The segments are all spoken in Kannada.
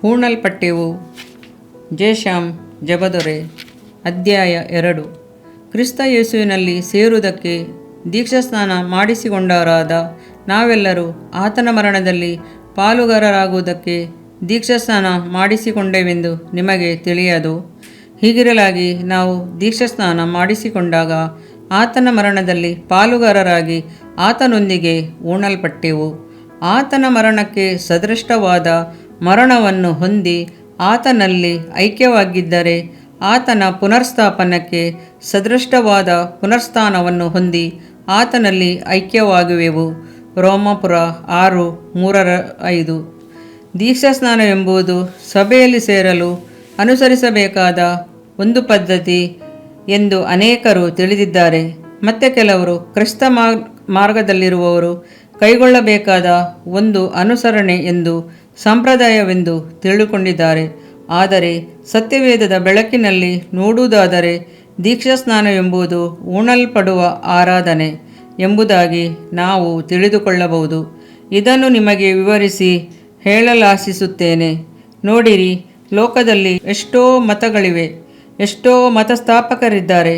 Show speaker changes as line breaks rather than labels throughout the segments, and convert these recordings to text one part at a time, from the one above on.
ಹೂಣಲ್ಪಟ್ಟೆವು. ಜೇಷಾಮ್ ಜಬದೊರೆ. ಅಧ್ಯಾಯ 2. ಕ್ರಿಸ್ತ ಯೇಸುವಿನಲ್ಲಿ ಸೇರುವುದಕ್ಕೆ ದೀಕ್ಷಾಸ್ನಾನ ಮಾಡಿಸಿಕೊಂಡವರಾದ ನಾವೆಲ್ಲರೂ ಆತನ ಮರಣದಲ್ಲಿ ಪಾಲುಗಾರರಾಗುವುದಕ್ಕೆ ದೀಕ್ಷಾಸ್ನಾನ ಮಾಡಿಸಿಕೊಂಡೆವೆಂದು ನಿಮಗೆ ತಿಳಿಯದು. ಹೀಗಿರಲಾಗಿ ನಾವು ದೀಕ್ಷಾಸ್ನಾನ ಮಾಡಿಸಿಕೊಂಡಾಗ ಆತನ ಮರಣದಲ್ಲಿ ಪಾಲುಗಾರರಾಗಿ ಆತನೊಂದಿಗೆ ಹೂಣಲ್ಪಟ್ಟೆವು. ಆತನ ಮರಣಕ್ಕೆ ಸದೃಷ್ಟವಾದ ಮರಣವನ್ನು ಹೊಂದಿ ಆತನಲ್ಲಿ ಐಕ್ಯವಾಗಿದ್ದರೆ ಆತನ ಪುನರ್ಸ್ಥಾಪನಕ್ಕೆ ಸದೃಷ್ಟವಾದ ಪುನರ್ಸ್ಥಾನವನ್ನು ಹೊಂದಿ ಆತನಲ್ಲಿ ಐಕ್ಯವಾಗುವೆವು. ರೋಮಾಪುರ 6:3-5. ದೀಕ್ಷಾಸ್ನಾನವೆಂಬುದು ಸಭೆಯಲ್ಲಿ ಸೇರಲು ಅನುಸರಿಸಬೇಕಾದ ಒಂದು ಪದ್ಧತಿ ಎಂದು ಅನೇಕರು ತಿಳಿದಿದ್ದಾರೆ. ಮತ್ತೆ ಕೆಲವರು ಕ್ರಿಸ್ತ ಮಾರ್ಗದಲ್ಲಿರುವವರು ಕೈಗೊಳ್ಳಬೇಕಾದ ಒಂದು ಅನುಸರಣೆ ಎಂದು ಸಂಪ್ರದಾಯವೆಂದು ತಿಳಿದುಕೊಂಡಿದ್ದಾರೆ. ಆದರೆ ಸತ್ಯವೇದದ ಬೆಳಕಿನಲ್ಲಿ ನೋಡುವುದಾದರೆ ದೀಕ್ಷಾಸ್ನಾನವೆಂಬುದು ಹೂಣಲ್ಪಡುವ ಆರಾಧನೆ ಎಂಬುದಾಗಿ ನಾವು ತಿಳಿದುಕೊಳ್ಳಬಹುದು. ಇದನ್ನು ನಿಮಗೆ ವಿವರಿಸಿ ಹೇಳಲಾಶಿಸುತ್ತೇನೆ. ನೋಡಿರಿ, ಲೋಕದಲ್ಲಿ ಎಷ್ಟೋ ಮತಗಳಿವೆ, ಎಷ್ಟೋ ಮತಸ್ಥಾಪಕರಿದ್ದಾರೆ.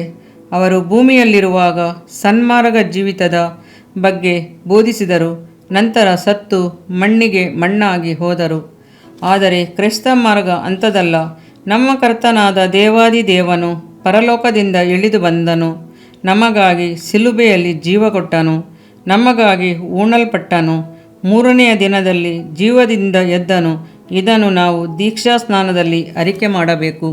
ಅವರು ಭೂಮಿಯಲ್ಲಿರುವಾಗ ಸನ್ಮಾರ್ಗ ಜೀವಿತದ ಬಗ್ಗೆ ಬೋಧಿಸಿದರು, ನಂತರ ಸತ್ತು ಮಣ್ಣಿಗೆ ಮಣ್ಣಾಗಿ ಹೋದರು. ಆದರೆ ಕ್ರಿಸ್ತ ಮಾರ್ಗ ಅಂಥದ್ದಲ್ಲ. ನಮ್ಮ ಕರ್ತನಾದ ದೇವಾದಿದೇವನು ಪರಲೋಕದಿಂದ ಇಳಿದು ಬಂದನು, ನಮಗಾಗಿ ಶಿಲುಬೆಯಲ್ಲಿ ಜೀವ ಕೊಟ್ಟನು, ನಮಗಾಗಿ ಹೂಣಲ್ಪಟ್ಟನು, ಮೂರನೆಯ ದಿನದಲ್ಲಿ ಜೀವದಿಂದ ಎದ್ದನು. ಇದನ್ನು ನಾವು ದೀಕ್ಷಾಸ್ನಾನದಲ್ಲಿ ಅರಿಕೆ ಮಾಡಬೇಕು.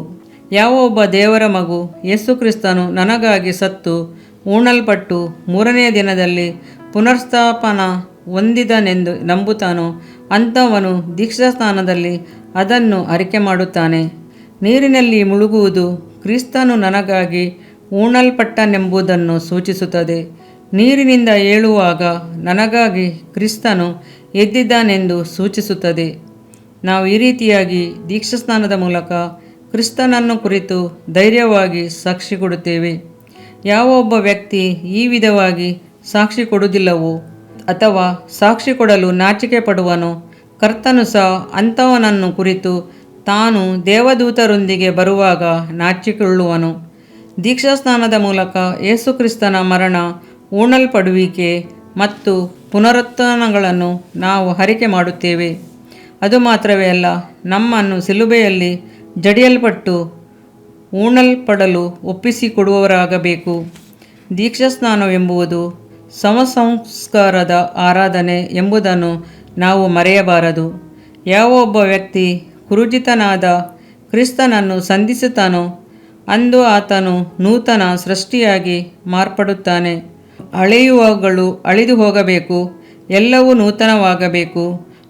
ಯಾವ ಒಬ್ಬ ದೇವರ ಮಗು ಯೇಸು ಕ್ರಿಸ್ತನು ನನಗಾಗಿ ಸತ್ತು ಹೂಣಲ್ಪಟ್ಟು ಮೂರನೆಯ ದಿನದಲ್ಲಿ ಪುನರ್ಸ್ಥಾಪನ ಹೊಂದಿದನೆಂದು ನಂಬುತ್ತಾನೋ ಅಂಥವನು ದೀಕ್ಷಾಸ್ನಾನದಲ್ಲಿ ಅದನ್ನು ಅರಿಕೆ ಮಾಡುತ್ತಾನೆ. ನೀರಿನಲ್ಲಿ ಮುಳುಗುವುದು ಕ್ರಿಸ್ತನು ನನಗಾಗಿ ಹೂಣಲ್ಪಟ್ಟನೆಂಬುದನ್ನು ಸೂಚಿಸುತ್ತದೆ. ನೀರಿನಿಂದ ಏಳುವಾಗ ನನಗಾಗಿ ಕ್ರಿಸ್ತನು ಎದ್ದಿದ್ದಾನೆಂದು ಸೂಚಿಸುತ್ತದೆ. ನಾವು ಈ ರೀತಿಯಾಗಿ ದೀಕ್ಷಾಸ್ನಾನದ ಮೂಲಕ ಕ್ರಿಸ್ತನನ್ನು ಕುರಿತು ಧೈರ್ಯವಾಗಿ ಸಾಕ್ಷಿ ಕೊಡುತ್ತೇವೆ. ಯಾವ ಒಬ್ಬ ವ್ಯಕ್ತಿ ಈ ವಿಧವಾಗಿ ಸಾಕ್ಷಿ ಕೊಡುವುದಿಲ್ಲವೋ ಅಥವಾ ಸಾಕ್ಷಿ ಕೊಡಲು ನಾಚಿಕೆ ಪಡುವನೋ, ಕರ್ತನು ಸಹ ಅಂಥವನನ್ನು ಕುರಿತು ತಾನು ದೇವದೂತರೊಂದಿಗೆ ಬರುವಾಗ ನಾಚಿಕೊಳ್ಳುವನು. ದೀಕ್ಷಾಸ್ನಾನದ ಮೂಲಕ ಯೇಸು ಕ್ರಿಸ್ತನ ಮರಣ, ಹೂಣಲ್ಪಡುವಿಕೆ ಮತ್ತು ಪುನರುತ್ಥಾನಗಳನ್ನು ನಾವು ಅರಿಕೆ ಮಾಡುತ್ತೇವೆ. ಅದು ಮಾತ್ರವೇ ಅಲ್ಲ, ನಮ್ಮನ್ನು ಶಿಲುಬೆಯಲ್ಲಿ ಜಡಿಯಲ್ಪಟ್ಟು ಹೂಣಲ್ಪಡಲು ಒಪ್ಪಿಸಿಕೊಡುವವರಾಗಬೇಕು. ದೀಕ್ಷಾಸ್ನಾನವೆಂಬುದು ಸಮಸಂಸ್ಕಾರದ ಆರಾಧನೆ ಎಂಬುದನ್ನು ನಾವು ಮರೆಯಬಾರದು. ಯಾವ ಒಬ್ಬ ವ್ಯಕ್ತಿ ಕ್ರೂಶಿತನಾದ ಕ್ರಿಸ್ತನನ್ನು ಸಂಧಿಸುತ್ತಾನೋ ಅಂದು ಆತನು ನೂತನ ಸೃಷ್ಟಿಯಾಗಿ ಮಾರ್ಪಡುತ್ತಾನೆ. ಹಳೆಯುವವುಗಳು ಅಳಿದು ಹೋಗಬೇಕು, ಎಲ್ಲವೂ ನೂತನವಾಗಬೇಕು.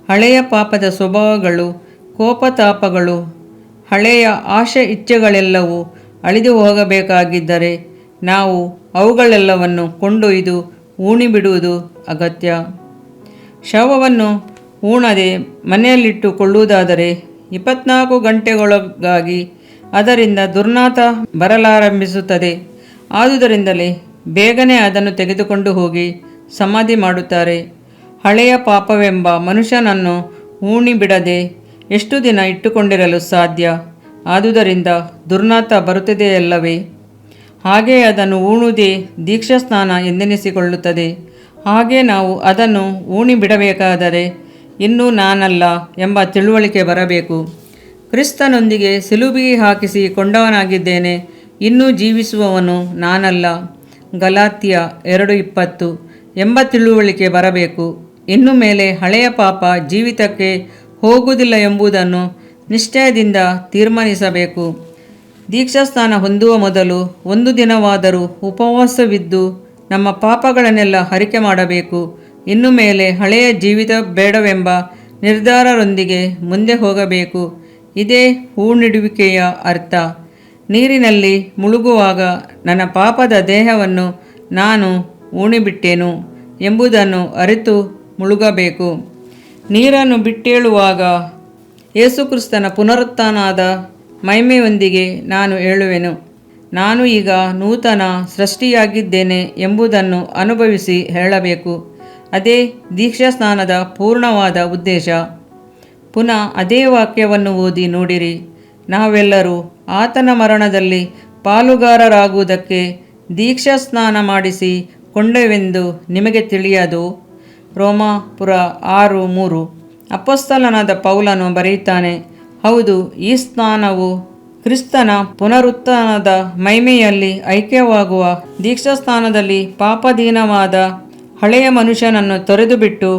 ಹಳೆಯ ಪಾಪದ ಸ್ವಭಾವಗಳು, ಕೋಪತಾಪಗಳು, ಹಳೆಯ ಆಶೆ ಇಚ್ಛೆಗಳೆಲ್ಲವೂ ಅಳಿದು ಹೋಗಬೇಕಾಗಿದ್ದರೆ ನಾವು ಅವುಗಳೆಲ್ಲವನ್ನು ಕೊಂಡೊಯ್ದು ಹೂಣಿಬಿಡುವುದು ಅಗತ್ಯ. ಶವವನ್ನು ಹೂಣದೆ ಮನೆಯಲ್ಲಿಟ್ಟುಕೊಳ್ಳುವುದಾದರೆ 24 ಗಂಟೆಗಳೊಳಗಾಗಿ ಅದರಿಂದ ದುರ್ನಾತ ಬರಲಾರಂಭಿಸುತ್ತದೆ. ಆದುದರಿಂದಲೇ ಬೇಗನೆ ಅದನ್ನು ತೆಗೆದುಕೊಂಡು ಹೋಗಿ ಸಮಾಧಿ ಮಾಡುತ್ತಾರೆ. ಹಳೆಯ ಪಾಪವೆಂಬ ಮನುಷ್ಯನನ್ನು ಹೂಣಿಬಿಡದೆ ಎಷ್ಟು ದಿನ ಇಟ್ಟುಕೊಂಡಿರಲು ಸಾಧ್ಯ? ಆದುದರಿಂದ ದುರ್ನಾತ ಬರುತ್ತದೆಯಲ್ಲವೇ? ಹಾಗೆ ಅದನ್ನು ಹೂಣುವುದೇ ದೀಕ್ಷಾಸ್ನಾನ ಎಂದೆನಿಸಿಕೊಳ್ಳುತ್ತದೆ. ಹಾಗೆ ನಾವು ಅದನ್ನು ಹೂಣಿಬಿಡಬೇಕಾದರೆ ಇನ್ನೂ ನಾನಲ್ಲ ಎಂಬ ತಿಳುವಳಿಕೆ ಬರಬೇಕು. ಕ್ರಿಸ್ತನೊಂದಿಗೆ ಶಿಲುಬೆಗೆ ಹಾಕಿಸಿ ಕೊಂಡವನಾಗಿದ್ದೇನೆ, ಇನ್ನೂ ಜೀವಿಸುವವನು ನಾನಲ್ಲ, ಗಲಾತ್ಯ 2:20 ಎಂಬ ತಿಳುವಳಿಕೆ ಬರಬೇಕು. ಇನ್ನು ಮೇಲೆ ಹಳೆಯ ಪಾಪ ಜೀವಿತಕ್ಕೆ ಹೋಗುವುದಿಲ್ಲ ಎಂಬುದನ್ನು ನಿಶ್ಚಯದಿಂದ ತೀರ್ಮಾನಿಸಬೇಕು. ದೀಕ್ಷಾಸ್ನಾನ ಹೊಂದುವ ಮೊದಲು ಒಂದು ದಿನವಾದರೂ ಉಪವಾಸವಿದ್ದು ನಮ್ಮ ಪಾಪಗಳನ್ನೆಲ್ಲ ಅರಿಕೆ ಮಾಡಬೇಕು. ಇನ್ನು ಮೇಲೆ ಹಳೆಯ ಜೀವಿತ ಬೇಡವೆಂಬ ನಿರ್ಧಾರರೊಂದಿಗೆ ಮುಂದೆ ಹೋಗಬೇಕು. ಇದೇ ಹೂಣಿಡುವಿಕೆಯ ಅರ್ಥ. ನೀರಿನಲ್ಲಿ ಮುಳುಗುವಾಗ ನನ್ನ ಪಾಪದ ದೇಹವನ್ನು ನಾನು ಹೂಣಿಬಿಟ್ಟೆನು ಎಂಬುದನ್ನು ಅರಿತು ಮುಳುಗಬೇಕು. ನೀರನ್ನು ಬಿಟ್ಟೇಳುವಾಗ ಯೇಸುಕ್ರಿಸ್ತನ ಪುನರುತ್ಥಾನದ ಮಹಿಮೆಯೊಂದಿಗೆ ನಾನು ಹೇಳುವೆನು, ನಾನು ಈಗ ನೂತನ ಸೃಷ್ಟಿಯಾಗಿದ್ದೇನೆ ಎಂಬುದನ್ನು ಅನುಭವಿಸಿ ಹೇಳಬೇಕು. ಅದೇ ದೀಕ್ಷಾಸ್ನಾನದ ಪೂರ್ಣವಾದ ಉದ್ದೇಶ. ಪುನಃ ಅದೇ ವಾಕ್ಯವನ್ನು ಓದಿ ನೋಡಿರಿ. ನಾವೆಲ್ಲರೂ ಆತನ ಮರಣದಲ್ಲಿ ಪಾಲುಗಾರರಾಗುವುದಕ್ಕೆ ದೀಕ್ಷಾಸ್ನಾನ ಮಾಡಿಸಿ ಕೊಂಡೆವೆಂದು ನಿಮಗೆ ತಿಳಿಯದು. ರೋಮಾಪುರ 6:3. ಅಪೊಸ್ತಲನಾದ ಪೌಲನು ಬರೆಯುತ್ತಾನೆ, ಹೌದು, ಈ ಸ್ನಾನವು ಕ್ರಿಸ್ತನ ಪುನರುತ್ಥಾನದ ಮಹಿಮೆಯಲ್ಲಿ ಐಕ್ಯವಾಗುವ ದೀಕ್ಷಾಸ್ನಾನದಲ್ಲಿ ಪಾಪಾಧೀನವಾದ ಹಳೆಯ ಮನುಷ್ಯನನ್ನು ತೊರೆದುಬಿಟ್ಟು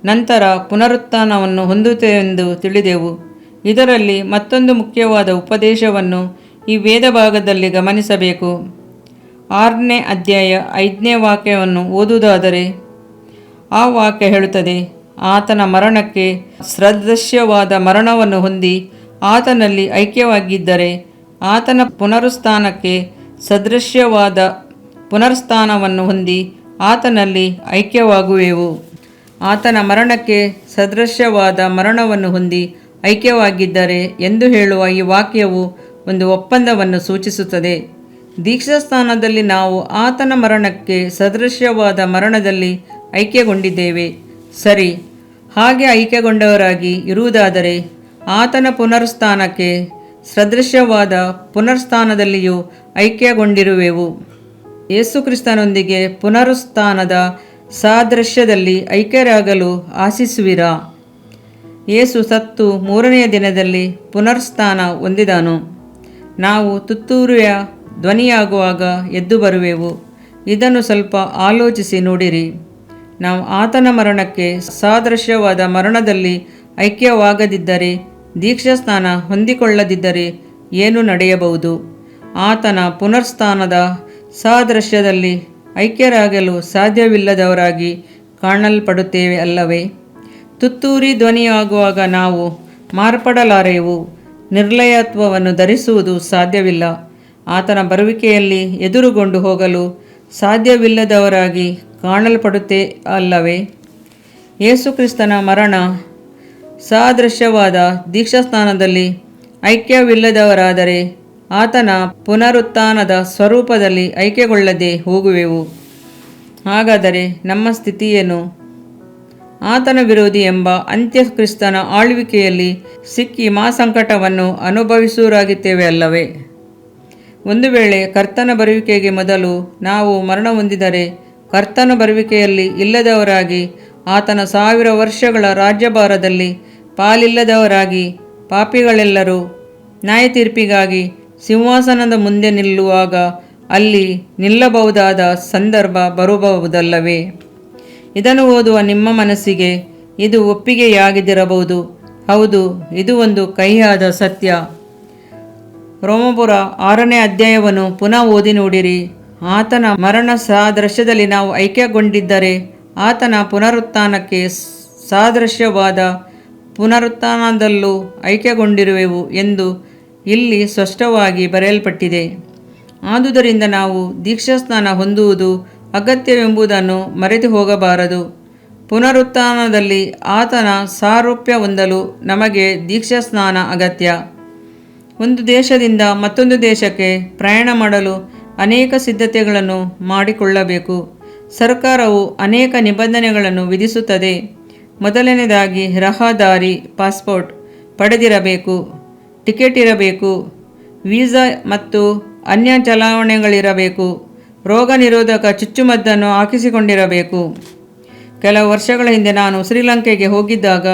ನಂತರ ಪುನರುತ್ಥಾನವನ್ನು ಹೊಂದುತ್ತೇವೆಂದು ತಿಳಿದೆವು. ಇದರಲ್ಲಿ ಮತ್ತೊಂದು ಮುಖ್ಯವಾದ ಉಪದೇಶವನ್ನು ಈ ವೇದ ಭಾಗದಲ್ಲಿ ಗಮನಿಸಬೇಕು. 6ನೇ ಅಧ್ಯಾಯ 5ನೇ ವಾಕ್ಯವನ್ನು ಓದುವುದಾದರೆ, ಆ ವಾಕ್ಯ ಹೇಳುತ್ತದೆ, ಆತನ ಮರಣಕ್ಕೆ ಸದೃಶ್ಯವಾದ ಮರಣವನ್ನು ಹೊಂದಿ ಆತನಲ್ಲಿ ಐಕ್ಯವಾಗಿದ್ದರೆ ಆತನ ಪುನರುತ್ಥಾನಕ್ಕೆ ಸದೃಶ್ಯವಾದ ಪುನರುತ್ಥಾನವನ್ನು ಹೊಂದಿ ಆತನಲ್ಲಿ ಐಕ್ಯವಾಗುವೆವು. ಆತನ ಮರಣಕ್ಕೆ ಸದೃಶ್ಯವಾದ ಮರಣವನ್ನು ಹೊಂದಿ ಐಕ್ಯವಾಗಿದ್ದರೆ ಎಂದು ಹೇಳುವ ಈ ವಾಕ್ಯವು ಒಂದು ಒಪ್ಪಂದವನ್ನು ಸೂಚಿಸುತ್ತದೆ. ದೀಕ್ಷಾಸ್ನಾನದಲ್ಲಿ ನಾವು ಆತನ ಮರಣಕ್ಕೆ ಸದೃಶ್ಯವಾದ ಮರಣದಲ್ಲಿ ಐಕ್ಯಗೊಂಡಿದ್ದೇವೆ. ಸರಿ, ಹಾಗೆ ಐಕ್ಯಗೊಂಡವರಾಗಿ ಇರುವುದಾದರೆ ಆತನ ಪುನರುತ್ಥಾನಕ್ಕೆ ಸದೃಶ್ಯವಾದ ಪುನರುತ್ಥಾನದಲ್ಲಿಯೂ ಐಕ್ಯಗೊಂಡಿರುವೆವು. ಯೇಸುಕ್ರಿಸ್ತನೊಂದಿಗೆ ಪುನರುತ್ಥಾನದ ಸಾದೃಶ್ಯದಲ್ಲಿ ಐಕ್ಯರಾಗಲು ಆಶಿಸುವಿರಾ? ಯೇಸು ಸತ್ತು 3ನೆಯ ದಿನದಲ್ಲಿ ಪುನರುತ್ಥಾನ ಹೊಂದಿದನು. ನಾವು ತುತ್ತೂರಿಯ ಧ್ವನಿಯಾಗುವಾಗ ಎದ್ದು ಬರುವೆವು. ಇದನ್ನು ಸ್ವಲ್ಪ ಆಲೋಚಿಸಿ ನೋಡಿರಿ. ನಾವು ಆತನ ಮರಣಕ್ಕೆ ಸಾದೃಶ್ಯವಾದ ಮರಣದಲ್ಲಿ ಐಕ್ಯವಾಗದಿದ್ದರೆ, ದೀಕ್ಷಾಸ್ನಾನ ಹೊಂದಿಕೊಳ್ಳದಿದ್ದರೆ ಏನು ನಡೆಯಬಹುದು? ಆತನ ಪುನರುತ್ಥಾನದ ಸಾದೃಶ್ಯದಲ್ಲಿ ಐಕ್ಯರಾಗಲು ಸಾಧ್ಯವಿಲ್ಲದವರಾಗಿ ಕಾಣಲ್ಪಡುತ್ತೇವೆ ಅಲ್ಲವೇ? ತುತ್ತೂರಿ ಧ್ವನಿಯಾಗುವಾಗ ನಾವು ಮಾರ್ಪಡಲಾರೆವು. ನಿರ್ಲಯತ್ವವನ್ನು ಧರಿಸುವುದು ಸಾಧ್ಯವಿಲ್ಲ. ಆತನ ಬರುವಿಕೆಯಲ್ಲಿ ಎದುರುಗೊಂಡು ಹೋಗಲು ಸಾಧ್ಯವಿಲ್ಲದವರಾಗಿ ಕಾಣಲ್ಪಡುತ್ತೇ ಅಲ್ಲವೇ? ಯೇಸುಕ್ರಿಸ್ತನ ಮರಣ ಸಾದೃಶ್ಯವಾದ ದೀಕ್ಷಾಸ್ನಾನದಲ್ಲಿ ಐಕ್ಯವಿಲ್ಲದವರಾದರೆ ಆತನ ಪುನರುತ್ಥಾನದ ಸ್ವರೂಪದಲ್ಲಿ ಐಕ್ಯಗೊಳ್ಳದೆ ಹೋಗುವೆವು. ಹಾಗಾದರೆ ನಮ್ಮ ಸ್ಥಿತಿಯೇನು? ಆತನ ವಿರೋಧಿ ಎಂಬ ಅಂತ್ಯಕ್ರಿಸ್ತನ ಆಳ್ವಿಕೆಯಲ್ಲಿ ಸಿಕ್ಕಿ ಸಂಕಟವನ್ನು ಅನುಭವಿಸುವರಾಗಿದ್ದೇವೆ ಅಲ್ಲವೇ? ಒಂದು ವೇಳೆ ಕರ್ತನ ಬರುವಿಕೆಗೆ ಮೊದಲು ನಾವು ಮರಣ ಹೊಂದಿದರೆ, ಕರ್ತನ ಬರುವಿಕೆಯಲ್ಲಿ ಇಲ್ಲದವರಾಗಿ ಆತನ 1000 ವರ್ಷಗಳ ರಾಜ್ಯಭಾರದಲ್ಲಿ ಪಾಲಿಲ್ಲದವರಾಗಿ ಪಾಪಿಗಳೆಲ್ಲರೂ ನ್ಯಾಯತೀರ್ಪಿಗಾಗಿ ಸಿಂಹಾಸನದ ಮುಂದೆ ನಿಲ್ಲುವಾಗ ಅಲ್ಲಿ ನಿಲ್ಲಬಹುದಾದ ಸಂದರ್ಭ ಬರಬಹುದಲ್ಲವೇ? ಇದನ್ನು ಓದುವ ನಿಮ್ಮ ಮನಸ್ಸಿಗೆ ಇದು ಒಪ್ಪಿಗೆಯಾಗಿದ್ದಿರಬಹುದು. ಹೌದು, ಇದು ಒಂದು ಕಹಿಯಾದ ಸತ್ಯ. ರೋಮಾಪುರ 6ನೇ ಅಧ್ಯಾಯವನ್ನು ಪುನಃ ಓದಿ ನೋಡಿರಿ. ಆತನ ಮರಣ ಸಾದೃಶ್ಯದಲ್ಲಿ ನಾವು ಐಕ್ಯಗೊಂಡಿದ್ದರೆ ಆತನ ಪುನರುತ್ಥಾನಕ್ಕೆ ಸಾದೃಶ್ಯವಾದ ಪುನರುತ್ಥಾನದಲ್ಲೂ ಐಕ್ಯಗೊಂಡಿರುವೆವು ಎಂದು ಇಲ್ಲಿ ಸ್ಪಷ್ಟವಾಗಿ ಬರೆಯಲ್ಪಟ್ಟಿದೆ. ಆದುದರಿಂದ ನಾವು ದೀಕ್ಷಾಸ್ನಾನ ಹೊಂದುವುದು ಅಗತ್ಯವೆಂಬುದನ್ನು ಮರೆತು ಹೋಗಬಾರದು. ಪುನರುತ್ಥಾನದಲ್ಲಿ ಆತನ ಸಾರೂಪ್ಯ ಹೊಂದಲು ನಮಗೆ ದೀಕ್ಷಾಸ್ನಾನ ಅಗತ್ಯ. ಒಂದು ದೇಶದಿಂದ ಮತ್ತೊಂದು ದೇಶಕ್ಕೆ ಪ್ರಯಾಣ ಮಾಡಲು ಅನೇಕ ಸಿದ್ಧತೆಗಳನ್ನು ಮಾಡಿಕೊಳ್ಳಬೇಕು. ಸರ್ಕಾರವು ಅನೇಕ ನಿಬಂಧನೆಗಳನ್ನು ವಿಧಿಸುತ್ತದೆ. ಮೊದಲನೇದಾಗಿ ರಹದಾರಿ ಪಾಸ್ಪೋರ್ಟ್ ಪಡೆದಿರಬೇಕು, ಟಿಕೆಟ್ ಇರಬೇಕು, ವೀಸಾ ಮತ್ತು ಅನ್ಯ ಚಲಾವಣೆಗಳಿರಬೇಕು, ರೋಗ ನಿರೋಧಕ ಚುಚ್ಚುಮದ್ದನ್ನು ಹಾಕಿಸಿಕೊಂಡಿರಬೇಕು. ಕೆಲವು ವರ್ಷಗಳ ಹಿಂದೆ ನಾನು ಶ್ರೀಲಂಕೆಗೆ ಹೋಗಿದ್ದಾಗ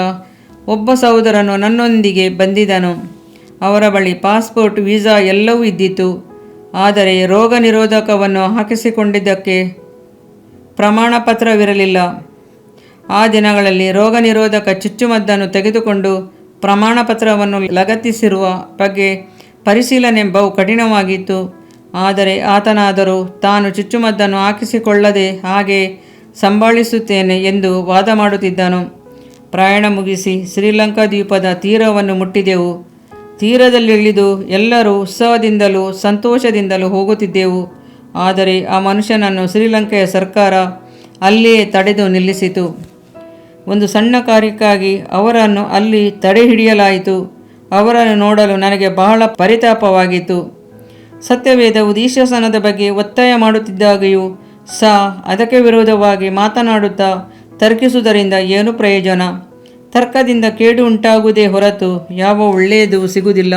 ಒಬ್ಬ ಸಹೋದರನು ನನ್ನೊಂದಿಗೆ ಬಂದಿದ್ದನು. ಅವರ ಬಳಿ ಪಾಸ್ಪೋರ್ಟ್, ವೀಸಾ ಎಲ್ಲವೂ ಇದ್ದಿತು. ಆದರೆ ರೋಗ ನಿರೋಧಕವನ್ನು ಹಾಕಿಸಿಕೊಂಡಿದ್ದಕ್ಕೆ ಪ್ರಮಾಣ ಪತ್ರವಿರಲಿಲ್ಲ. ಆ ದಿನಗಳಲ್ಲಿ ರೋಗ ನಿರೋಧಕ ಚುಚ್ಚುಮದ್ದನ್ನು ತೆಗೆದುಕೊಂಡು ಪ್ರಮಾಣ ಪತ್ರವನ್ನು ಲಗತ್ತಿಸಿರುವ ಬಗ್ಗೆ ಪರಿಶೀಲನೆ ಬಹು ಕಠಿಣವಾಗಿತ್ತು. ಆದರೆ ಆತನಾದರೂ ತಾನು ಚುಚ್ಚುಮದ್ದನ್ನು ಹಾಕಿಸಿಕೊಳ್ಳದೆ ಹಾಗೆ ಸಂಭಾಳಿಸುತ್ತೇನೆ ಎಂದು ವಾದ ಮಾಡುತ್ತಿದ್ದನು. ಪ್ರಯಾಣ ಮುಗಿಸಿ ಶ್ರೀಲಂಕಾ ದ್ವೀಪದ ತೀರವನ್ನು ಮುಟ್ಟಿದೆವು. ತೀರದಲ್ಲಿಳಿದು ಎಲ್ಲರೂ ಉತ್ಸವದಿಂದಲೂ ಸಂತೋಷದಿಂದಲೂ ಹೋಗುತ್ತಿದ್ದೆವು. ಆದರೆ ಆ ಮನುಷ್ಯನನ್ನು ಶ್ರೀಲಂಕೆಯ ಸರ್ಕಾರ ಅಲ್ಲಿಯೇ ತಡೆದು ನಿಲ್ಲಿಸಿತು. ಒಂದು ಸಣ್ಣ ಕಾರ್ಯಕ್ಕಾಗಿ ಅವರನ್ನು ಅಲ್ಲಿ ತಡೆ ಹಿಡಿಯಲಾಯಿತು. ಅವರನ್ನು ನೋಡಲು ನನಗೆ ಬಹಳ ಪರಿತಾಪವಾಗಿತ್ತು. ಸತ್ಯವೇದವು ದೀಕ್ಷಾಸ್ನಾನದ ಬಗ್ಗೆ ಒತ್ತಾಯ ಮಾಡುತ್ತಿದ್ದಾಗಿಯೂ ಸಹ ಅದಕ್ಕೆ ವಿರೋಧವಾಗಿ ಮಾತನಾಡುತ್ತಾ ತರ್ಕಿಸುವುದರಿಂದ ಏನು ಪ್ರಯೋಜನ? ತರ್ಕದಿಂದ ಕೇಡು ಉಂಟಾಗುವುದೇ ಹೊರತು ಯಾವ ಒಳ್ಳೆಯದು ಸಿಗುವುದಿಲ್ಲ.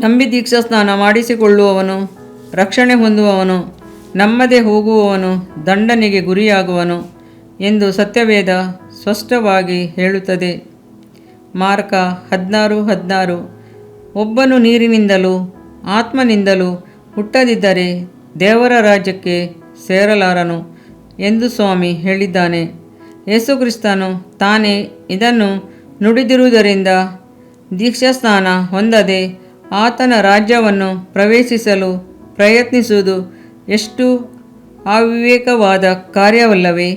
ನಂಬಿ ದೀಕ್ಷಾಸ್ನಾನ ಮಾಡಿಸಿಕೊಳ್ಳುವವನು ರಕ್ಷಣೆ ಹೊಂದುವವನು, ನಮ್ಮದೇ ಹೋಗುವವನು ದಂಡನೆಗೆ ಗುರಿಯಾಗುವನು ಎಂದು ಸತ್ಯವೇದ ಸ್ಪಷ್ಟವಾಗಿ ಹೇಳುತ್ತದೆ. ಮಾರ್ಕ 16:16 ಒಬ್ಬನು ನೀರಿನಿಂದಲೂ ಆತ್ಮನಿಂದಲೂ ಹುಟ್ಟದಿದ್ದರೆ ದೇವರ ರಾಜ್ಯಕ್ಕೆ ಸೇರಲಾರನು ಎಂದು ಸ್ವಾಮಿ ಹೇಳಿದ್ದಾನೆ. ಯೇಸುಕ್ರಿಸ್ತನು ತಾನೇ ಇದನ್ನು ನುಡಿದಿರುವುದರಿಂದ ದೀಕ್ಷಾಸ್ನಾನ ಹೊಂದದೆ ಆತನ ರಾಜ್ಯವನ್ನು ಪ್ರವೇಶಿಸಲು ಪ್ರಯತ್ನಿಸುವುದು ಎಷ್ಟು ಅವಿವೇಕವಾದ ಕಾರ್ಯವಲ್ಲವೇ?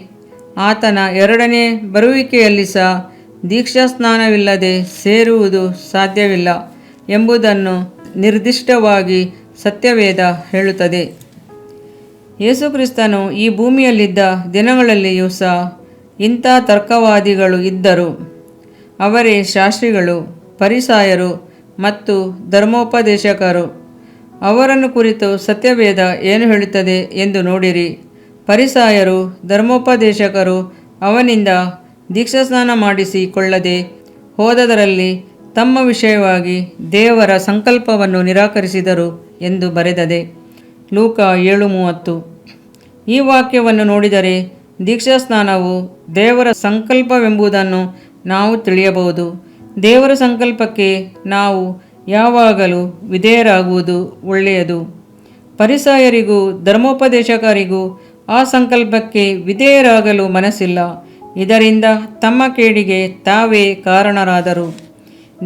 ಆತನ ಎರಡನೇ ಬರುವಿಕೆಯಲ್ಲಿ ಸಹ ದೀಕ್ಷಾಸ್ನಾನವಿಲ್ಲದೆ ಸೇರುವುದು ಸಾಧ್ಯವಿಲ್ಲ ಎಂಬುದನ್ನು ನಿರ್ದಿಷ್ಟವಾಗಿ ಸತ್ಯವೇದ ಹೇಳುತ್ತದೆ. ಯೇಸುಕ್ರಿಸ್ತನು ಈ ಭೂಮಿಯಲ್ಲಿದ್ದ ದಿನಗಳಲ್ಲಿಯೂ ಸಹ ಇಂಥ ತರ್ಕವಾದಿಗಳು ಇದ್ದರು. ಅವರೇ ಶಾಸ್ತ್ರಿಗಳು, ಫರಿಸಾಯರು ಮತ್ತು ಧರ್ಮೋಪದೇಶಕರು. ಅವರನ್ನು ಕುರಿತು ಸತ್ಯವೇದ ಏನು ಹೇಳುತ್ತದೆ ಎಂದು ನೋಡಿರಿ. ಫರಿಸಾಯರು, ಧರ್ಮೋಪದೇಶಕರು ಅವನಿಂದ ದೀಕ್ಷಾಸ್ನಾನ ಮಾಡಿಸಿಕೊಳ್ಳದೆ ಹೋದದರಲ್ಲಿ ತಮ್ಮ ವಿಷಯವಾಗಿ ದೇವರ ಸಂಕಲ್ಪವನ್ನು ನಿರಾಕರಿಸಿದರು ಎಂದು ಬರೆದದೆ. ಲೂಕ 7:30. ಈ ವಾಕ್ಯವನ್ನು ನೋಡಿದರೆ ದೀಕ್ಷಾಸ್ನಾನವು ದೇವರ ಸಂಕಲ್ಪವೆಂಬುದನ್ನು ನಾವು ತಿಳಿಯಬಹುದು. ದೇವರ ಸಂಕಲ್ಪಕ್ಕೆ ನಾವು ಯಾವಾಗಲೂ ವಿಧೇಯರಾಗುವುದು ಒಳ್ಳೆಯದು. ಫರಿಸಾಯರಿಗೂ ಧರ್ಮೋಪದೇಶಕರಿಗೂ ಆ ಸಂಕಲ್ಪಕ್ಕೆ ವಿಧೇಯರಾಗಲು ಮನಸ್ಸಿಲ್ಲ. ಇದರಿಂದ ತಮ್ಮ ಕೇಡಿಗೆ ತಾವೇ ಕಾರಣರಾದರು.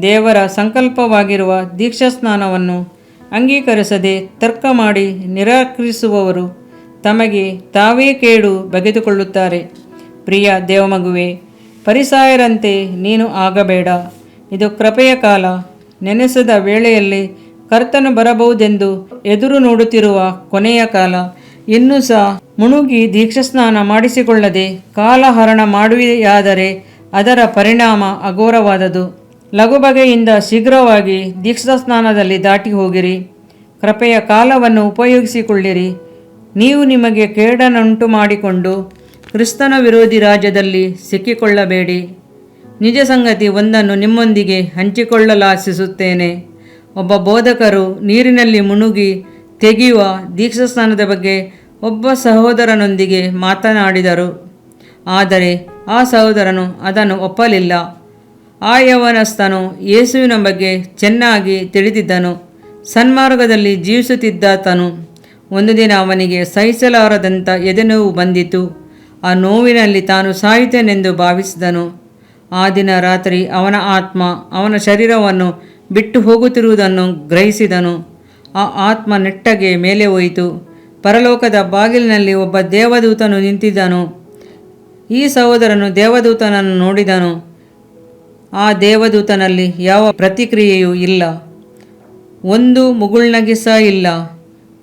ದೇವರ ಸಂಕಲ್ಪವಾಗಿರುವ ದೀಕ್ಷಾಸ್ನಾನವನ್ನು ಅಂಗೀಕರಿಸದೆ ತರ್ಕ ಮಾಡಿ ನಿರಾಕರಿಸುವವರು ತಮಗೆ ತಾವೇ ಕೇಡು ಬಗೆದುಕೊಳ್ಳುತ್ತಾರೆ. ಪ್ರಿಯ ದೇವಮಗುವೆ, ಫರಿಸಾಯರಂತೆ ನೀನು ಆಗಬೇಡ. ಇದು ಕೃಪೆಯ ಕಾಲ. ನೆನೆಸದ ವೇಳೆಯಲ್ಲಿ ಕರ್ತನು ಬರಬಹುದೆಂದು ಎದುರು ನೋಡುತ್ತಿರುವ ಕೊನೆಯ ಕಾಲ. ಇನ್ನೂ ಸಹ ಮುಣುಗಿ ದೀಕ್ಷಾಸ್ನಾನ ಮಾಡಿಸಿಕೊಳ್ಳದೆ ಕಾಲಹರಣ ಮಾಡುವೆಯಾದರೆ ಅದರ ಪರಿಣಾಮ ಅಘೋರವಾದದು. ಲಘುಬಗೆಯಿಂದ ಶೀಘ್ರವಾಗಿ ದೀಕ್ಷಾಸ್ನಾನದಲ್ಲಿ ದಾಟಿ ಹೋಗಿರಿ. ಕೃಪೆಯ ಕಾಲವನ್ನು ಉಪಯೋಗಿಸಿಕೊಳ್ಳಿರಿ. ನೀವು ನಿಮಗೆ ಕೇಡನ್ನುಂಟು ಮಾಡಿಕೊಂಡು ಕ್ರಿಸ್ತನ ವಿರೋಧಿ ರಾಜ್ಯದಲ್ಲಿ ಸಿಕ್ಕಿಕೊಳ್ಳಬೇಡಿ. ನಿಜ ಸಂಗತಿ ಒಂದನ್ನು ನಿಮ್ಮೊಂದಿಗೆ ಹಂಚಿಕೊಳ್ಳಲಾಶಿಸುತ್ತೇನೆ. ಒಬ್ಬ ಬೋಧಕರು ನೀರಿನಲ್ಲಿ ಮುಣುಗಿ ತೆಗೆಯುವ ದೀಕ್ಷಾಸ್ನಾನದ ಬಗ್ಗೆ ಒಬ್ಬ ಸಹೋದರನೊಂದಿಗೆ ಮಾತನಾಡಿದರು. ಆದರೆ ಆ ಸಹೋದರನು ಅದನ್ನು ಒಪ್ಪಲಿಲ್ಲ. ಆ ಯೌವನಸ್ಥನು ಯೇಸುವಿನ ಬಗ್ಗೆ ಚೆನ್ನಾಗಿ ತಿಳಿದಿದ್ದನು. ಸನ್ಮಾರ್ಗದಲ್ಲಿ ಜೀವಿಸುತ್ತಿದ್ದಾತನು. ಒಂದು ದಿನ ಅವನಿಗೆ ಸಹಿಸಲಾರದಂಥ ಎದೆನೋವು ಬಂದಿತು. ಆ ನೋವಿನಲ್ಲಿ ತಾನು ಸಾಯುತ್ತೇನೆಂದು ಭಾವಿಸಿದನು. ಆ ದಿನ ರಾತ್ರಿ ಅವನ ಆತ್ಮ ಅವನ ಶರೀರವನ್ನು ಬಿಟ್ಟು ಹೋಗುತ್ತಿರುವುದನ್ನು ಗ್ರಹಿಸಿದನು. ಆ ಆತ್ಮ ನೆಟ್ಟಗೆ ಮೇಲೆ ಹೋಯಿತು. ಪರಲೋಕದ ಬಾಗಿಲಿನಲ್ಲಿ ಒಬ್ಬ ದೇವದೂತನು ನಿಂತಿದ್ದನು. ಈ ಸಹೋದರನು ದೇವದೂತನನ್ನು ನೋಡಿದನು. ಆ ದೇವದೂತನಲ್ಲಿ ಯಾವ ಪ್ರತಿಕ್ರಿಯೆಯೂ ಇಲ್ಲ. ಒಂದು ಮುಗುಳ್ನಗೆ ಸಹ ಇಲ್ಲ.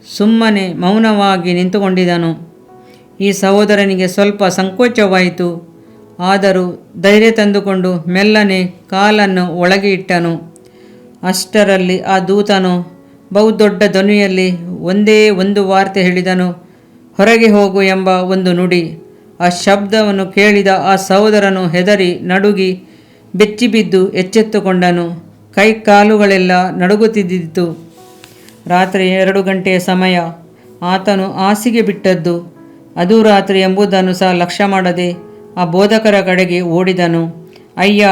ಸುಮ್ಮನೆ ಮೌನವಾಗಿ ನಿಂತುಕೊಂಡಿದ್ದನು. ಈ ಸಹೋದರನಿಗೆ ಸ್ವಲ್ಪ ಸಂಕೋಚವಾಯಿತು. ಆದರೂ ಧೈರ್ಯ ತಂದುಕೊಂಡು ಮೆಲ್ಲನೆ ಕಾಲನ್ನು ಒಳಗೆ ಇಟ್ಟನು. ಅಷ್ಟರಲ್ಲಿ ಆ ದೂತನು ಬಹುದೊಡ್ಡ ಧ್ವನಿಯಲ್ಲಿ ಒಂದೇ ಒಂದು ವಾರ್ತೆ ಹೇಳಿದನು, ಹೊರಗೆ ಹೋಗು ಎಂಬ ಒಂದು ನುಡಿ. ಆ ಶಬ್ದವನ್ನು ಕೇಳಿದ ಆ ಸಹೋದರನು ಹೆದರಿ ನಡುಗಿ ಬೆಚ್ಚಿಬಿದ್ದು ಎಚ್ಚೆತ್ತುಕೊಂಡನು. ಕೈ ಕಾಲುಗಳೆಲ್ಲ ನಡುಗುತ್ತಿದ್ದಿತು. ರಾತ್ರಿ 2 ಗಂಟೆಯ ಸಮಯ. ಆತನು ಹಾಸಿಗೆ ಬಿಟ್ಟದ್ದು. ಅದು ರಾತ್ರಿ ಎಂಬುದನ್ನು ಸಹ ಲಕ್ಷ್ಯ ಮಾಡದೆ ಆ ಬೋಧಕರ ಕಡೆಗೆ ಓಡಿದನು. ಅಯ್ಯ,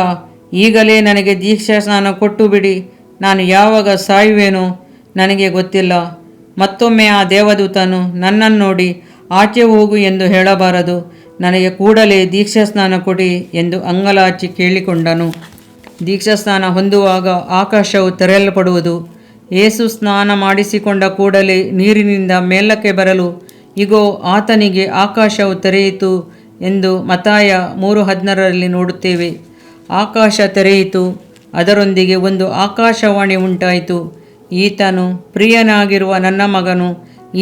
ಈಗಲೇ ನನಗೆ ದೀಕ್ಷಾಸ್ನಾನ ಕೊಟ್ಟು ಬಿಡಿ. ನಾನು ಯಾವಾಗ ಸಾಯುವೆನೋ ನನಗೆ ಗೊತ್ತಿಲ್ಲ. ಮತ್ತೊಮ್ಮೆ ಆ ದೇವದೂತನು ನನ್ನನ್ನು ನೋಡಿ ಆಚೆ ಹೋಗು ಎಂದು ಹೇಳಬಾರದು. ನನಗೆ ಕೂಡಲೇ ದೀಕ್ಷಾಸ್ನಾನ ಕೊಡಿ ಎಂದು ಅಂಗಲಾಚಿ ಕೇಳಿಕೊಂಡನು. ದೀಕ್ಷಾಸ್ನಾನ ಹೊಂದುವಾಗ ಆಕಾಶವು ತೆರೆಯಲ್ಪಡುವುದು. ಯೇಸು ಸ್ನಾನ ಮಾಡಿಸಿಕೊಂಡ ಕೂಡಲೇ ನೀರಿನಿಂದ ಮೇಲಕ್ಕೆ ಬರಲು ಇಗೋ, ಆತನಿಗೆ ಆಕಾಶವು ತೆರೆಯಿತು ಎಂದು ಮತ್ತಾಯ 3:16 ನೋಡುತ್ತೇವೆ. ಆಕಾಶ ತೆರೆಯಿತು. ಅದರೊಂದಿಗೆ ಒಂದು ಆಕಾಶವಾಣಿ ಉಂಟಾಯಿತು. ಈತನು ಪ್ರಿಯನಾಗಿರುವ ನನ್ನ ಮಗನು,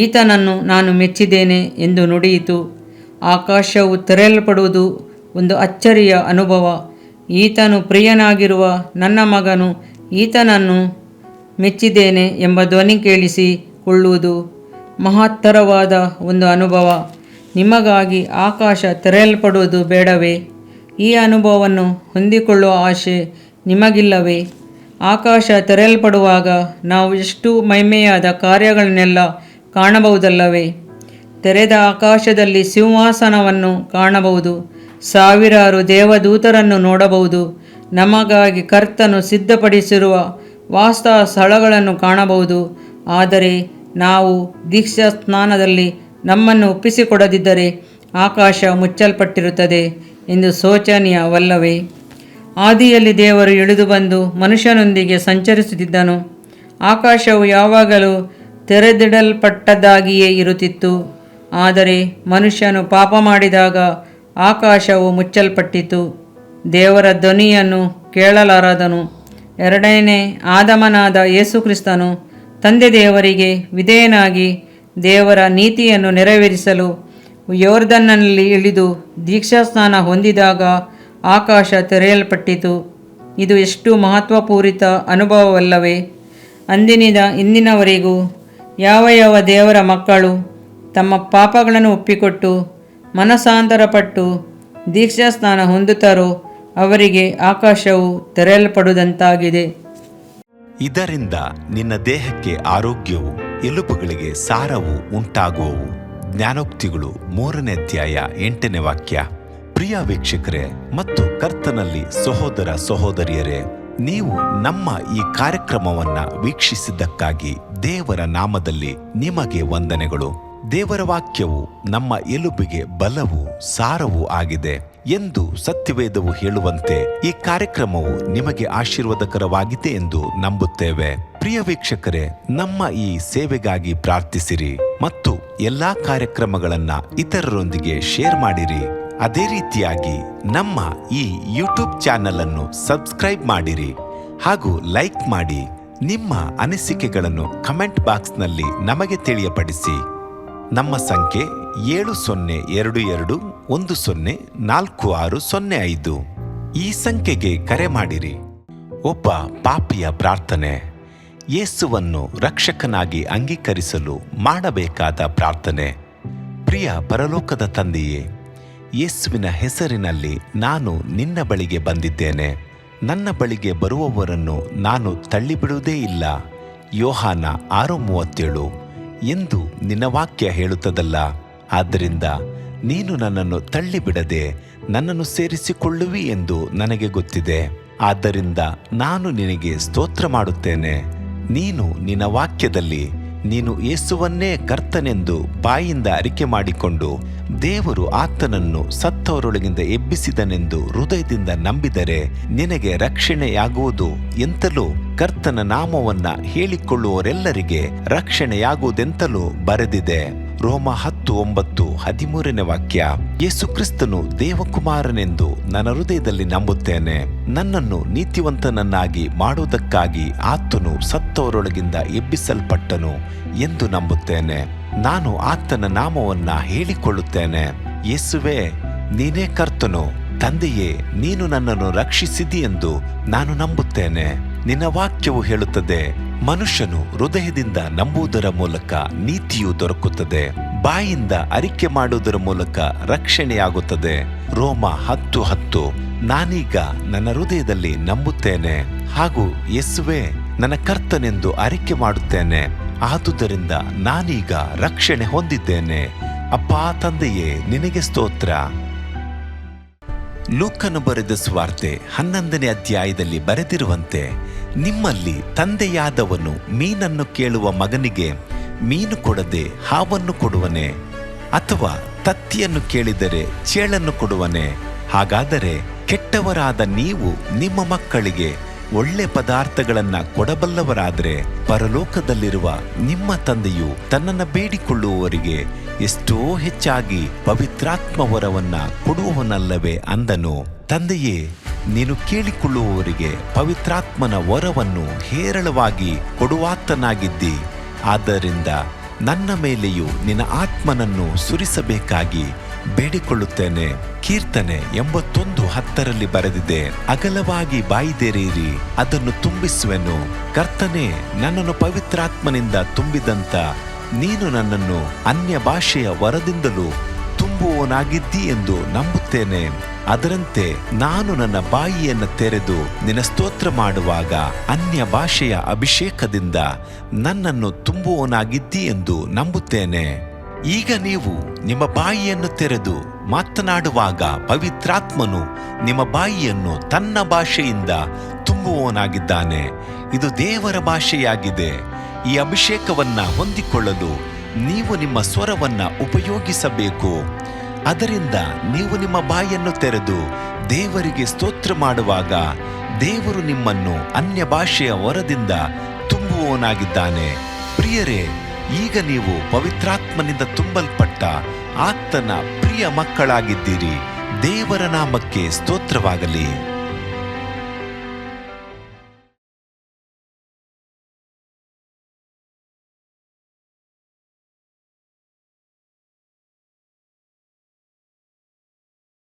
ಈತನನ್ನು ನಾನು ಮೆಚ್ಚಿದ್ದೇನೆ ಎಂದು ನುಡಿಯಿತು. ಆಕಾಶವು ತೆರೆಯಲ್ಪಡುವುದು ಒಂದು ಅಚ್ಚರಿಯ ಅನುಭವ. ಈತನು ಪ್ರಿಯನಾಗಿರುವ ನನ್ನ ಮಗನು, ಈತನನ್ನು ಮೆಚ್ಚಿದ್ದೇನೆ ಎಂಬ ಧ್ವನಿ ಕೇಳಿಸಿಕೊಳ್ಳುವುದು ಮಹತ್ತರವಾದ ಒಂದು ಅನುಭವ. ನಿಮಗಾಗಿ ಆಕಾಶ ತೆರೆಯಲ್ಪಡುವುದು ಬೇಡವೇ? ಈ ಅನುಭವವನ್ನು ಹೊಂದಿಕೊಳ್ಳುವ ಆಶೆ ನಿಮಗಿಲ್ಲವೇ? ಆಕಾಶ ತೆರೆಯಲ್ಪಡುವಾಗ ನಾವು ಎಷ್ಟು ಮಹಿಮೆಯಾದ ಕಾರ್ಯಗಳನ್ನೆಲ್ಲ ಕಾಣಬಹುದಲ್ಲವೇ? ತೆರೆದ ಆಕಾಶದಲ್ಲಿ ಸಿಂಹಾಸನವನ್ನು ಕಾಣಬಹುದು, ಸಾವಿರಾರು ದೇವದೂತರನ್ನು ನೋಡಬಹುದು, ನಮಗಾಗಿ ಕರ್ತನು ಸಿದ್ಧಪಡಿಸಿರುವ ವಾಸ ಸ್ಥಳಗಳನ್ನು ಕಾಣಬಹುದು. ಆದರೆ ನಾವು ದೀಕ್ಷಾ ಸ್ನಾನದಲ್ಲಿ ನಮ್ಮನ್ನು ಒಪ್ಪಿಸಿಕೊಡದಿದ್ದರೆ ಆಕಾಶ ಮುಚ್ಚಲ್ಪಟ್ಟಿರುತ್ತದೆ ಎಂದು ಶೋಚನೀಯವಲ್ಲವೇ? ಆದಿಯಲ್ಲಿ ದೇವರು ಇಳಿದು ಬಂದು ಮನುಷ್ಯನೊಂದಿಗೆ ಸಂಚರಿಸುತ್ತಿದ್ದನು. ಆಕಾಶವು ಯಾವಾಗಲೂ ತೆರೆದಿಡಲ್ಪಟ್ಟದ್ದಾಗಿಯೇ ಇರುತ್ತಿತ್ತು. ಆದರೆ ಮನುಷ್ಯನು ಪಾಪ ಮಾಡಿದಾಗ ಆಕಾಶವು ಮುಚ್ಚಲ್ಪಟ್ಟಿತು, ದೇವರ ಧ್ವನಿಯನ್ನು ಕೇಳಲಾರದನು. ಎರಡನೇ ಆದಮನಾದ ಯೇಸುಕ್ರಿಸ್ತನು ತಂದೆ ದೇವರಿಗೆ ವಿಧೇಯನಾಗಿ ದೇವರ ನೀತಿಯನ್ನು ನೆರವೇರಿಸಲು ಯೋರ್ದನ್ನಲ್ಲಿ ಇಳಿದು ದೀಕ್ಷಾಸ್ನಾನ ಹೊಂದಿದಾಗ ಆಕಾಶ ತೆರೆಯಲ್ಪಟ್ಟಿತು. ಇದು ಎಷ್ಟು ಮಹತ್ವಪೂರಿತ ಅನುಭವವಲ್ಲವೇ? ಅಂದಿನಿಂದ ಇಂದಿನವರೆಗೂ ಯಾವ ದೇವರ ಮಕ್ಕಳು ತಮ್ಮ ಪಾಪಗಳನ್ನು ಒಪ್ಪಿಕೊಟ್ಟು ಮನಸಾಂತರಪಟ್ಟು ದೀಕ್ಷಾಸ್ನಾನ ಹೊಂದುತ್ತಾರೋ ಅವರಿಗೆ ಆಕಾಶವು ತೆರೆಯಲ್ಪಡುವುದಂತಾಗಿದೆ.
ಇದರಿಂದ ನಿನ್ನ ದೇಹಕ್ಕೆ ಆರೋಗ್ಯವು, ಎಲುಬುಗಳಿಗೆ ಸಾರವು ಉಂಟಾಗುವವು. ಜ್ಞಾನೋಕ್ತಿಗಳು 3ನೇ ಅಧ್ಯಾಯ 8ನೇ ವಾಕ್ಯ. ಪ್ರಿಯ ವೀಕ್ಷಕರೇ ಮತ್ತು ಕರ್ತನಲ್ಲಿ ಸಹೋದರ ಸಹೋದರಿಯರೇ, ನೀವು ನಮ್ಮ ಈ ಕಾರ್ಯಕ್ರಮವನ್ನ ವೀಕ್ಷಿಸಿದ್ದಕ್ಕಾಗಿ ದೇವರ ನಾಮದಲ್ಲಿ ನಿಮಗೆ ವಂದನೆಗಳು. ದೇವರ ವಾಕ್ಯವು ನಮ್ಮ ಎಲುಬಿಗೆ ಬಲವು ಸಾರವೂ ಆಗಿದೆ ಎಂದು ಸತ್ಯವೇದವು ಹೇಳುವಂತೆ ಈ ಕಾರ್ಯಕ್ರಮವು ನಿಮಗೆ ಆಶೀರ್ವಾದಕರವಾಗಿದೆ ಎಂದು ನಂಬುತ್ತೇವೆ. ಪ್ರಿಯ ವೀಕ್ಷಕರೇ, ನಮ್ಮ ಈ ಸೇವೆಗಾಗಿ ಪ್ರಾರ್ಥಿಸಿರಿ ಮತ್ತು ಎಲ್ಲಾ ಕಾರ್ಯಕ್ರಮಗಳನ್ನ ಇತರರೊಂದಿಗೆ ಶೇರ್ ಮಾಡಿರಿ. ಅದೇ ರೀತಿಯಾಗಿ ನಮ್ಮ ಈ ಯೂಟ್ಯೂಬ್ ಚಾನೆಲ್ ಅನ್ನು ಸಬ್ಸ್ಕ್ರೈಬ್ ಮಾಡಿರಿ ಹಾಗೂ ಲೈಕ್ ಮಾಡಿ. ನಿಮ್ಮ ಅನಿಸಿಕೆಗಳನ್ನು ಕಮೆಂಟ್ ಬಾಕ್ಸ್ನಲ್ಲಿ ನಮಗೆ ತಿಳಿಯಪಡಿಸಿ. ನಮ್ಮ ಸಂಖ್ಯೆ 7022104605. ಈ ಸಂಖ್ಯೆಗೆ ಕರೆ ಮಾಡಿರಿ. ಒಬ್ಬ ಪಾಪಿಯ ಪ್ರಾರ್ಥನೆ, ಯೇಸುವನ್ನು ರಕ್ಷಕನಾಗಿ ಅಂಗೀಕರಿಸಲು ಮಾಡಬೇಕಾದ ಪ್ರಾರ್ಥನೆ. ಪ್ರಿಯ ಪರಲೋಕದ ತಂದೆಯೇ, ಯೇಸುವಿನ ಹೆಸರಿನಲ್ಲಿ ನಾನು ನಿನ್ನ ಬಳಿಗೆ ಬಂದಿದ್ದೇನೆ. ನನ್ನ ಬಳಿಗೆ ಬರುವವರನ್ನು ನಾನು ತಳ್ಳಿಬಿಡುವುದೇ ಇಲ್ಲ. ಯೋಹಾನ 6:37 ಎಂದು ನಿನ್ನ ವಾಕ್ಯ ಹೇಳುತ್ತದಲ್ಲ. ಆದ್ದರಿಂದ ನೀನು ನನ್ನನ್ನು ತಳ್ಳಿಬಿಡದೆ ನನ್ನನ್ನು ಸೇರಿಸಿಕೊಳ್ಳುವಿ ಎಂದು ನನಗೆ ಗೊತ್ತಿದೆ. ಆದ್ದರಿಂದ ನಾನು ನಿನಗೆ ಸ್ತೋತ್ರ ಮಾಡುತ್ತೇನೆ. ನೀನು ನಿನ್ನ ವಾಕ್ಯದಲ್ಲಿ ನೀನು ಯೇಸುವನ್ನೇ ಕರ್ತನೆಂದು ಬಾಯಿಂದ ಅರಿಕೆ ಮಾಡಿಕೊಂಡು ದೇವರು ಆತನನ್ನು ಸತ್ತವರೊಳಗಿಂದ ಎಬ್ಬಿಸಿದನೆಂದು ಹೃದಯದಿಂದ ನಂಬಿದರೆ ನಿನಗೆ ರಕ್ಷಣೆಯಾಗುವುದು ಎಂತಲೂ, ಕರ್ತನ ನಾಮವನ್ನ ಹೇಳಿಕೊಳ್ಳುವವರೆಲ್ಲರಿಗೆ ರಕ್ಷಣೆಯಾಗುವುದೆಂತಲೂ ಬರೆದಿದೆ. ರೋಮ 10:9 13ನೇ ವಾಕ್ಯ. ಯೇಸುಕ್ರಿಸ್ತನು ದೇವಕುಮಾರನೆಂದು ನನ್ನ ಹೃದಯದಲ್ಲಿ ನಂಬುತ್ತೇನೆ. ನನ್ನನ್ನು ನೀತಿವಂತನನ್ನಾಗಿ ಮಾಡುವುದಕ್ಕಾಗಿ ಆತನು ಸತ್ತವರೊಳಗಿಂದ ಎಬ್ಬಿಸಲ್ಪಟ್ಟನು ಎಂದು ನಂಬುತ್ತೇನೆ. ನಾನು ಆತನ ನಾಮವನ್ನ ಹೇಳಿಕೊಳ್ಳುತ್ತೇನೆ. ಯೇಸುವೇ, ನೀನೇ ಕರ್ತನು. ತಂದೆಯೇ, ನೀನು ನನ್ನನ್ನು ರಕ್ಷಿಸಿದಿ ಎಂದು ನಾನು ನಂಬುತ್ತೇನೆ. ನಿನ್ನ ವಾಕ್ಯವು ಹೇಳುತ್ತದೆ, ಮನುಷ್ಯನು ಹೃದಯದಿಂದ ನಂಬುವುದರ ಮೂಲಕ ನೀತಿಯು ದೊರಕುತ್ತದೆ, ಬಾಯಿಂದ ಅರಿಕೆ ಮಾಡುವುದರ ಮೂಲಕ ರಕ್ಷಣೆಯಾಗುತ್ತದೆ. ರೋಮ 10:10. ನಾನೀಗ ನನ್ನ ಹೃದಯದಲ್ಲಿ ನಂಬುತ್ತೇನೆ ಹಾಗೂ ಯೇಸುವೇ ನನ್ನ ಕರ್ತನೆಂದು ಅರಿಕೆ ಮಾಡುತ್ತೇನೆ. ಆದುದರಿಂದ ನಾನೀಗ ರಕ್ಷಣೆ ಹೊಂದಿದ್ದೇನೆ. ಅಪ್ಪಾ ತಂದೆಯೇ, ನಿನಗೆ ಸ್ತೋತ್ರ. ಲೂಕನು ಬರೆದ ಸುವಾರ್ತೆ 11ನೇ ಅಧ್ಯಾಯದಲ್ಲಿ ಬರೆದಿರುವಂತೆ, ನಿಮ್ಮಲ್ಲಿ ತಂದೆಯಾದವನು ಮೀನನ್ನು ಕೇಳುವ ಮಗನಿಗೆ ಮೀನು ಕೊಡದೆ ಹಾವನ್ನು ಕೊಡುವನೆ? ಅಥವಾ ತತ್ತಿಯನ್ನು ಕೇಳಿದರೆ ಚೇಳನ್ನು ಕೊಡುವನೆ? ಹಾಗಾದರೆ ಕೆಟ್ಟವರಾದ ನೀವು ನಿಮ್ಮ ಮಕ್ಕಳಿಗೆ ಒಳ್ಳೆ ಪದಾರ್ಥಗಳನ್ನ ಕೊಡಬಲ್ಲವರಾದರೆ ಪರಲೋಕದಲ್ಲಿರುವ ನಿಮ್ಮ ತಂದೆಯು ತನ್ನನ್ನು ಬೇಡಿಕೊಳ್ಳುವವರಿಗೆ ಎಷ್ಟೋ ಹೆಚ್ಚಾಗಿ ಪವಿತ್ರಾತ್ಮ ವರವನ್ನ ಕೊಡುವವನಲ್ಲವೇ ಅಂದನು. ತಂದೆಯೇ, ನೀನು ಕೇಳಿಕೊಳ್ಳುವವರಿಗೆ ಪವಿತ್ರಾತ್ಮನ ವರವನ್ನು ಹೇರಳವಾಗಿ ಕೊಡುವಾತನಾಗಿದ್ದಿ. ಆದ್ದರಿಂದ ನನ್ನ ಮೇಲೆಯೂ ನಿನ್ನ ಆತ್ಮನನ್ನು ಸುರಿಸಬೇಕಾಗಿ ಬೇಡಿಕೊಳ್ಳುತ್ತೇನೆ. ಕೀರ್ತನೆ 81:10 ಬರೆದಿದೆ, ಅಗಲವಾಗಿ ಬಾಯಿದೆರೆಯಿರಿ, ಅದನ್ನು ತುಂಬಿಸುವೆನು. ಕರ್ತನೇ, ನನ್ನನ್ನು ಪವಿತ್ರಾತ್ಮನಿಂದ ತುಂಬಿದಂತ ನೀನು ನನ್ನನ್ನು ಅನ್ಯ ಭಾಷೆಯ ವರದಿಂದಲೂ ತುಂಬುವವನಾಗಿದ್ದಿ ಎಂದು ನಂಬುತ್ತೇನೆ. ಅದರಂತೆ ನಾನು ನನ್ನ ಬಾಯಿಯನ್ನು ತೆರೆದು ನಿನ್ನ ಸ್ತೋತ್ರ ಮಾಡುವಾಗ ಅನ್ಯ ಭಾಷೆಯ ಅಭಿಷೇಕದಿಂದ ನನ್ನನ್ನು ತುಂಬುವವನಾಗಿದ್ದಿ ಎಂದು ನಂಬುತ್ತೇನೆ. ಈಗ ನೀವು ನಿಮ್ಮ ಬಾಯಿಯನ್ನು ತೆರೆದು ಮಾತನಾಡುವಾಗ ಪವಿತ್ರಾತ್ಮನು ನಿಮ್ಮ ಬಾಯಿಯನ್ನು ತನ್ನ ಭಾಷೆಯಿಂದ ತುಂಬುವವನಾಗಿದ್ದಾನೆ. ಇದು ದೇವರ ಭಾಷೆಯಾಗಿದೆ. ಈ ಅಭಿಷೇಕವನ್ನ ಹೊಂದಿಕೊಳ್ಳಲು ನೀವು ನಿಮ್ಮ ಸ್ವರವನ್ನ ಉಪಯೋಗಿಸಬೇಕು. ಅದರಿಂದ ನೀವು ನಿಮ್ಮ ಬಾಯನ್ನು ತೆರೆದು ದೇವರಿಗೆ ಸ್ತೋತ್ರ ಮಾಡುವಾಗ ದೇವರು ನಿಮ್ಮನ್ನು ಅನ್ಯ ಭಾಷೆಯ ವರದಿಂದ ತುಂಬುವವನಾಗಿದ್ದಾನೆ. ಪ್ರಿಯರೇ, ಈಗ ನೀವು ಪವಿತ್ರಾತ್ಮನಿಂದ ತುಂಬಲ್ಪಟ್ಟ ಆತನ ಪ್ರಿಯ ಮಕ್ಕಳಾಗಿದ್ದೀರಿ. ದೇವರ ನಾಮಕ್ಕೆ ಸ್ತೋತ್ರವಾಗಲಿ.